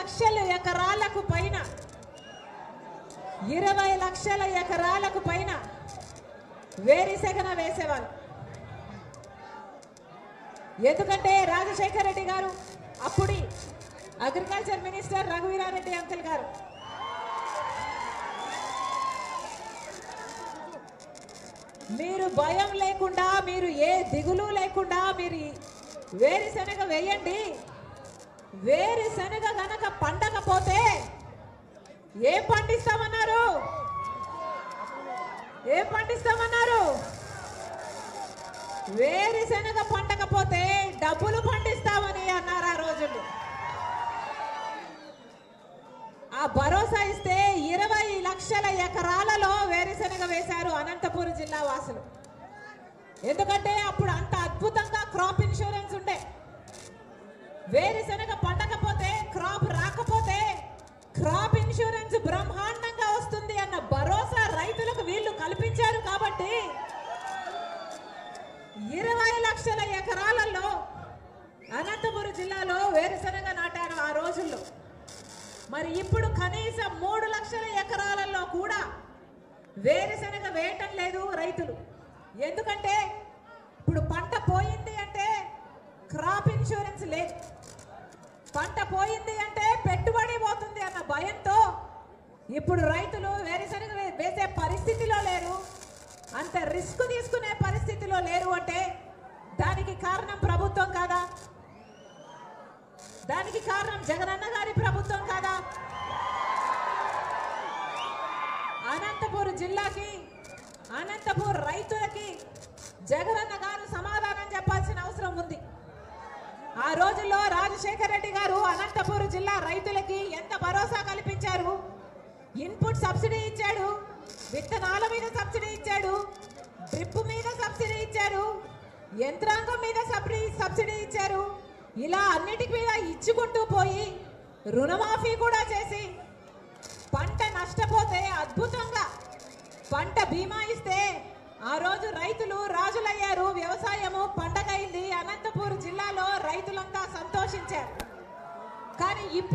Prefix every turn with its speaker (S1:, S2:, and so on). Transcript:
S1: లక్షల ఎకరాలకు పైన 20 లక్షల ఎకరాలకు పైన వేరుశెనగ వేసేవాళ్ళు. ఎందుకంటే రాజశేఖర రెడ్డి గారు అప్పుడు అగ్రికల్చర్ మినిస్టర్ రఘువీరారెడ్డి అంకుల్ గారు మీరు భయం లేకుండా, మీరు ఏ దిగులు లేకుండా మీరు వేరుశెనగ వేయండి. వేరుశెనగ గనక పండకపోతే ఏం పండిస్తామన్నారు? ఏం పండిస్తామన్నారు? వేరుశెనగ పండకపోతే డబ్బులు పండిస్తామని అన్నారు ఆ రోజులు. ఆ భరోసా ఇస్తే 20 లక్షల ఎకరాలలో వేరుశెనగ వేశారు అనంతపురం జిల్లా వాసులు. ఎందుకంటే అప్పుడు అంత అద్భుతంగా క్రాప్ ఇన్సూరెన్స్ ఉండే. వేరుశెనగ పండకపోతే, క్రాప్ రాకపోతే క్రాప్ ఇన్సూరెన్స్ బ్రహ్మాండంగా వస్తుంది అన్న భరోసా రైతులకు వీళ్ళు కల్పించారు. కాబట్టి 20 లక్షల ఎకరాలలో అనంతపురం జిల్లాలో వేరుశెనగ నాటారు ఆ రోజుల్లో. మరి ఇప్పుడు కనీసం 3 లక్షల ఎకరాలలో కూడా వేరుశెనగ వేయటం లేదు రైతులు. ఎందుకంటే ఇప్పుడు పంట పోయింది అంటే క్రాప్ ఇన్సూరెన్స్ లేదు, పంట పోయింది అంటే పెట్టుబడి పోతుంది అన్న భయంతో ఇప్పుడు రైతులు వేరుశెనగ వేసే పరిస్థితిలో లేరు, అంత రిస్క్ తీసుకునే పరిస్థితిలో లేరు. అంటే దానికి కారణం ప్రభుత్వం కాదా? దానికి కారణం జగనన్న గారి ప్రభుత్వం కాదా? అనంతపురం జిల్లాకి, అనంతపురం రైతులకి జగనన్న గారు సమాధానం చెప్పాల్సిన అవసరం ఉంది. ఆ రోజుల్లో రాజశేఖర రెడ్డి గారు అనంతపురం జిల్లా రైతులకి ఎంత భరోసా కల్పించారు? ఇన్పుట్ సబ్సిడీ ఇచ్చాడు, విత్తనాల మీద సబ్సిడీ ఇచ్చాడు, డ్రిప్ మీద సబ్సిడీ ఇచ్చారు, యంత్రాంగం మీద సబ్సిడీ ఇచ్చారు. ఇలా అన్నిటి మీద ఇచ్చుకుంటూ పోయి రుణమాఫీ కూడా చేసి పంట నష్టపోతే అద్భుతంగా పంట బీమా ఇస్తే ఆ రోజు రైతులు రాజులయ్యారు. వ్యవసాయము పండగైంది. అనంతపురం జిల్లాలో రైతులంతా సంతోషించారు. కానీ ఇప్పుడు